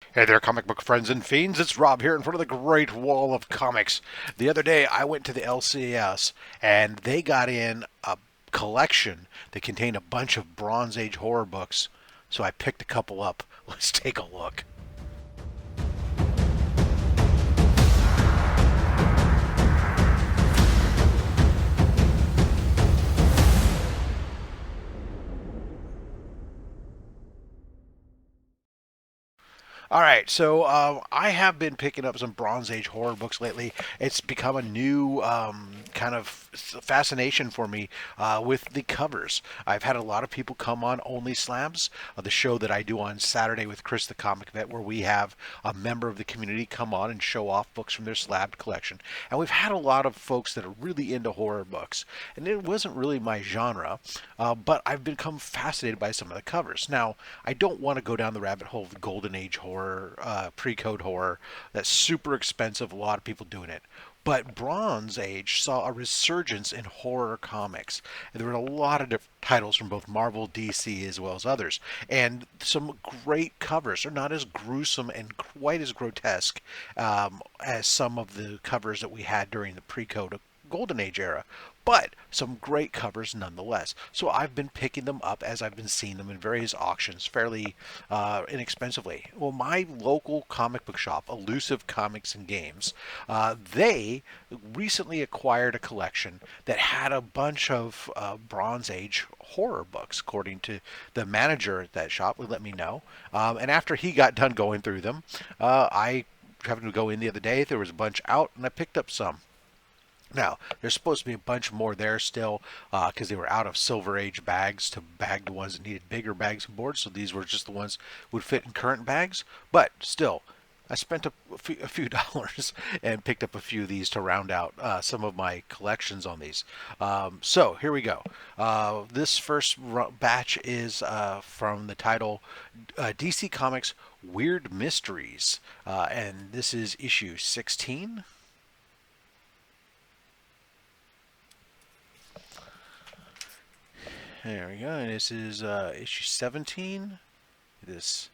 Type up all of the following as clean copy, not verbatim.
Hey there, comic book friends and fiends. It's Rob here in front of the Great Wall of Comics. The other day, I went to the LCS and they got in a collection that contained a bunch of Bronze Age horror books. So I picked a couple up. Let's take a look. All right, so I have been picking up some Bronze Age horror books lately. It's become a new kind of fascination for me with the covers. I've had a lot of people come on Only Slabs, the show that I do on Saturday with Chris the Comic Vet, where we have a member of the community come on and show off books from their slabbed collection. And we've had a lot of folks that are really into horror books. And it wasn't really my genre, but I've become fascinated by some of the covers. Now, I don't want to go down the rabbit hole of Golden Age horror, pre-code horror. That's super expensive. A lot of people doing it. But Bronze Age saw a resurgence in horror comics. And there were a lot of different titles from both Marvel, DC, as well as others. And some great covers. They're not as gruesome and quite as grotesque as some of the covers that we had during the pre-code Golden Age era, but some great covers nonetheless. So I've been picking them up as I've been seeing them in various auctions fairly inexpensively. Well, my local comic book shop, Illusive Comics and Games, they recently acquired a collection that had a bunch of Bronze Age horror books, according to the manager at that shop, who let me know. And after he got done going through them, I happened to go in the other day. There was a bunch out, and I picked up some. Now, there's supposed to be a bunch more there still because they were out of Silver Age bags to bag the ones that needed bigger bags and boards. So these were just the ones that would fit in current bags. But still, I spent a few dollars and picked up a few of these to round out some of my collections on these. So here we go. This first batch is from the title DC Comics Weird Mysteries. And this is issue 16. There we go. And this is issue 17. This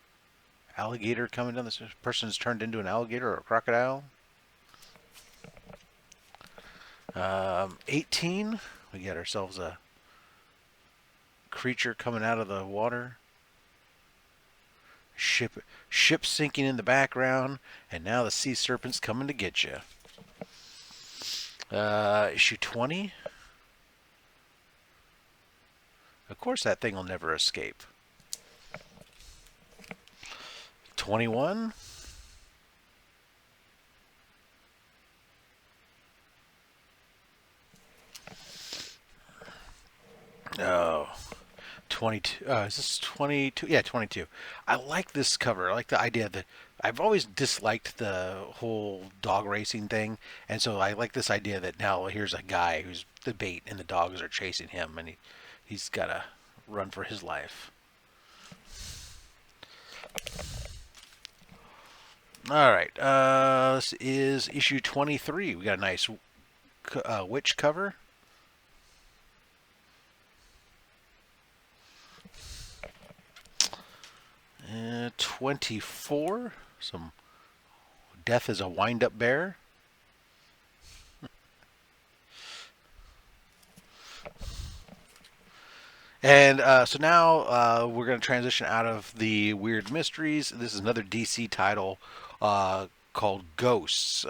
alligator coming down. This person is turned into an alligator or a crocodile. 18. We get ourselves a creature coming out of the water. Ship sinking in the background. And now the sea serpent's coming to get you. Issue 20. Of course, that thing will never escape. 21. Oh, 22. Is this 22? Yeah, 22. I like this cover. I like the idea that I've always disliked the whole dog racing thing. And so I like this idea that now here's a guy who's the bait and the dogs are chasing him and he's got to run for his life. All right. This is issue 23. We got a nice witch cover. 24. Some death is a wind-up bear. And so now we're going to transition out of the weird mysteries. This is another DC title called Ghosts.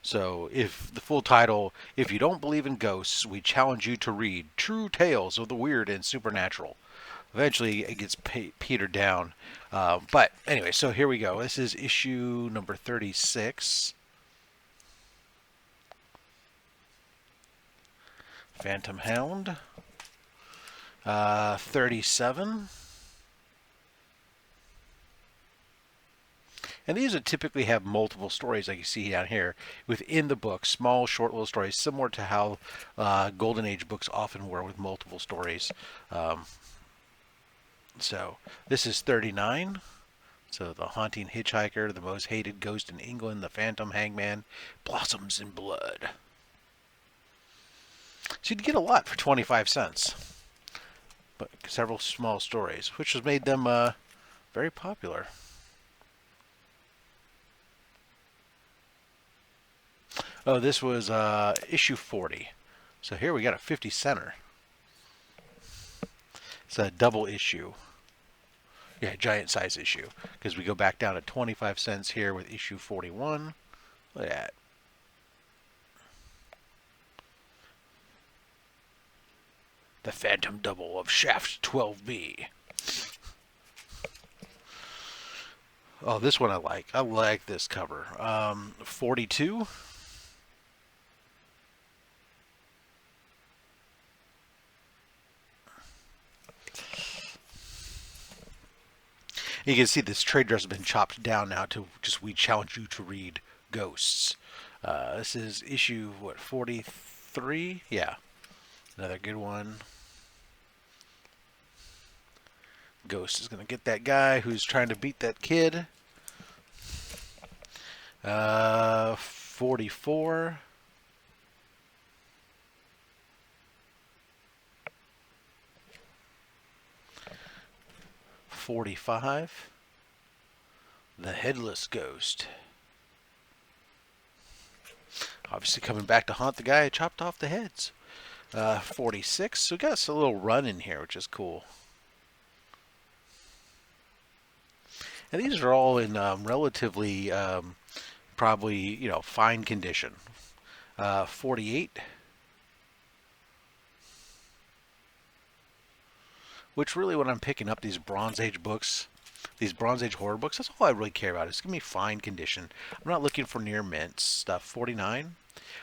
So if the full title, if you don't believe in ghosts, we challenge you to read True Tales of the Weird and Supernatural. Eventually it gets petered down. But anyway, so here we go. This is issue number 36. Phantom Hound. 37. And these would typically have multiple stories, like you see down here, within the book, small, short little stories, similar to how Golden Age books often were with multiple stories. So this is 39. So the haunting hitchhiker, the most hated ghost in England, the phantom hangman, blossoms in blood. So you'd get a lot for 25 cents. But several small stories, which has made them very popular. Oh, this was issue 40. So here we got a 50 center. It's a double issue. Yeah, giant size issue. Because we go back down to 25 cents here with issue 41. Look at that. The Phantom Double of Shaft 12B. Oh, this one I like. I like this cover. 42. You can see this trade dress has been chopped down now to just we challenge you to read Ghosts. This is issue, what, 43? Yeah. Another good one. Ghost is going to get that guy who's trying to beat that kid. 44. $45. The Headless Ghost. Obviously coming back to haunt the guy who chopped off the heads. 46. So we got us a little run in here, which is cool. And these are all in relatively, probably, fine condition. 48. Which really, when I'm picking up these Bronze Age books, these Bronze Age horror books, that's all I really care about. It's going to be fine condition. I'm not looking for near mint stuff. 49.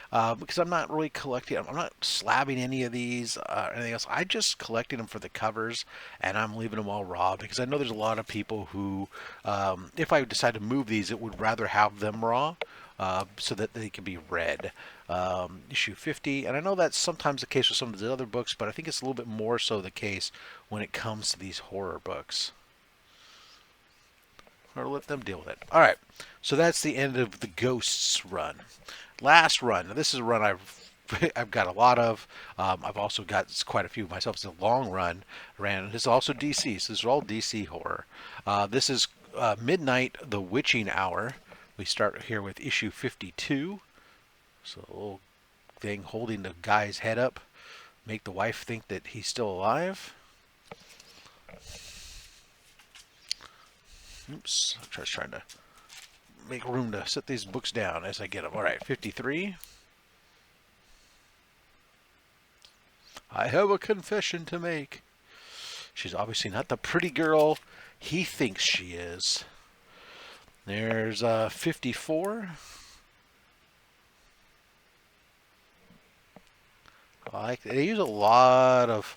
Because I'm not really collecting, I'm not slabbing any of these or anything else. I just collecting them for the covers, and I'm leaving them all raw because I know there's a lot of people who, if I decide to move these, it would rather have them raw so that they can be read. Issue 50, and I know that's sometimes the case with some of the other books, but I think it's a little bit more so the case when it comes to these horror books. Or let them deal with it. All right, so that's the end of the Ghosts run. Last run. Now, this is a run I've got a lot of. I've also got quite a few myself. It's a long run. This is also DC, so this is all DC horror. This is Midnight, the Witching Hour. We start here with issue 52. So a little thing holding the guy's head up, make the wife think that he's still alive. Oops, I'm just trying to make room to set these books down as I get them. All right, 53. I have a confession to make. She's obviously not the pretty girl he thinks she is. There's 54. They use a lot of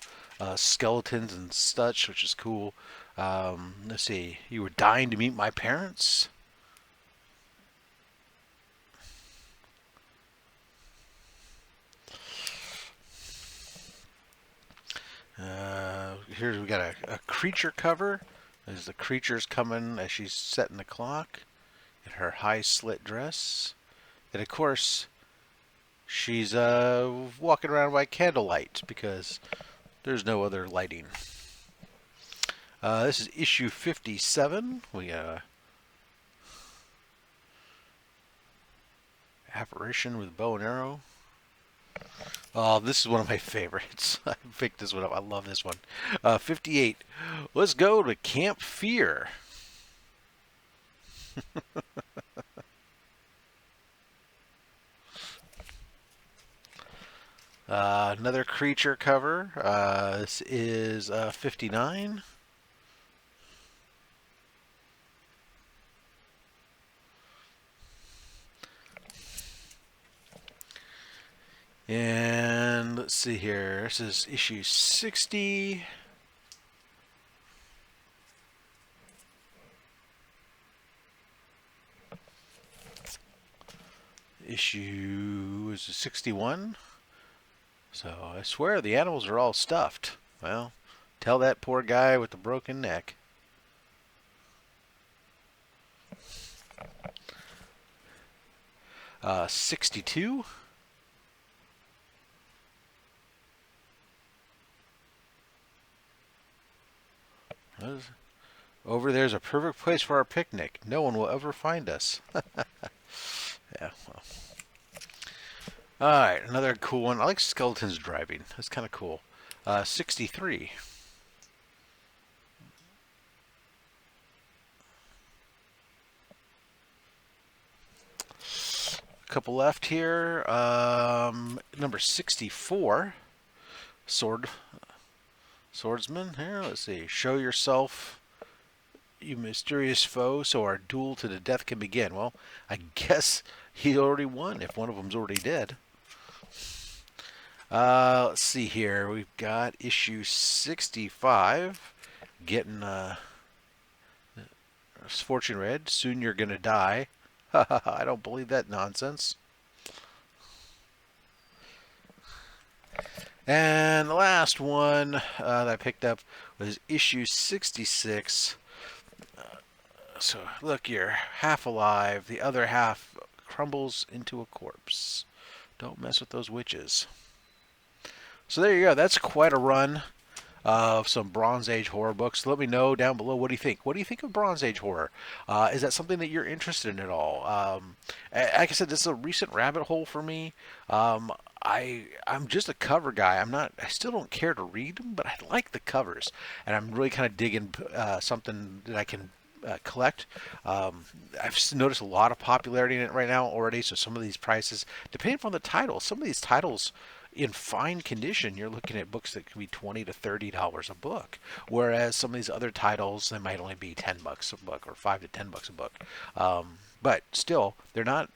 skeletons and such, which is cool. Let's see. You were dying to meet my parents? Here we got a creature cover. There's the creatures coming as she's setting the clock in her high slit dress. And of course, she's walking around by candlelight because there's no other lighting. This is issue 57. We got apparition with bow and arrow. Oh, this is one of my favorites. I picked this one up. I love this one. 58. Let's go to Camp Fear. Another creature cover. This is 59. And let's see here. This is issue 60. Issue is 61. So I swear the animals are all stuffed. Well, tell that poor guy with the broken neck. Uh, 62. Over there's a perfect place for our picnic. No one will ever find us. Yeah, well. All right, another cool one. I like skeletons driving. That's kind of cool. 63. A couple left here. Number 64. Sword Swordsman. Here, let's see. Show yourself, you mysterious foe, so our duel to the death can begin. Well, I guess he already won if one of them's already dead. Let's see here. We've got issue 65. Getting Fortune read. Soon you're gonna die. I don't believe that nonsense. And the last one that I picked up was issue 66. So look, you're half alive. The other half crumbles into a corpse. Don't mess with those witches. So there you go. That's quite a run of some Bronze Age horror books. Let me know down below, what do you think? What do you think of Bronze Age horror? Is that something that you're interested in at all? Like I said, this is a recent rabbit hole for me. I'm just a cover guy. I'm not. I still don't care to read them, but I like the covers, and I'm really kind of digging something that I can collect. I've noticed a lot of popularity in it right now already. So some of these prices, depending on the title, some of these titles in fine condition, you're looking at books that can be $20 to $30 a book, whereas some of these other titles, they might only be $10 a book or $5 to $10 a book. But still, they're not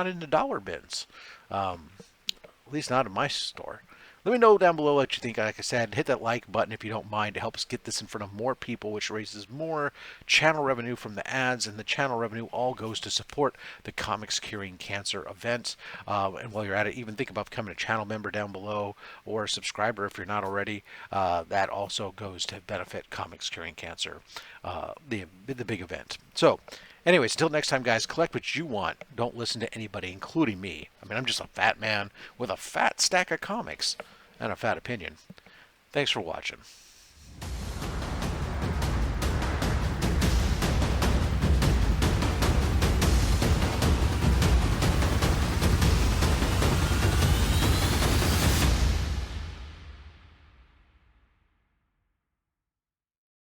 in the dollar bins. At least not in my store. Let me know down below what you think. Like I said, hit that like button if you don't mind to help us get this in front of more people, which raises more channel revenue from the ads, and the channel revenue all goes to support the Comics Curing Cancer event. And while you're at it, even think about becoming a channel member down below or a subscriber if you're not already. That also goes to benefit Comics Curing Cancer, the big event. So, anyways, until next time, guys, collect what you want. Don't listen to anybody, including me. I mean, I'm just a fat man with a fat stack of comics and a fat opinion. Thanks for watching.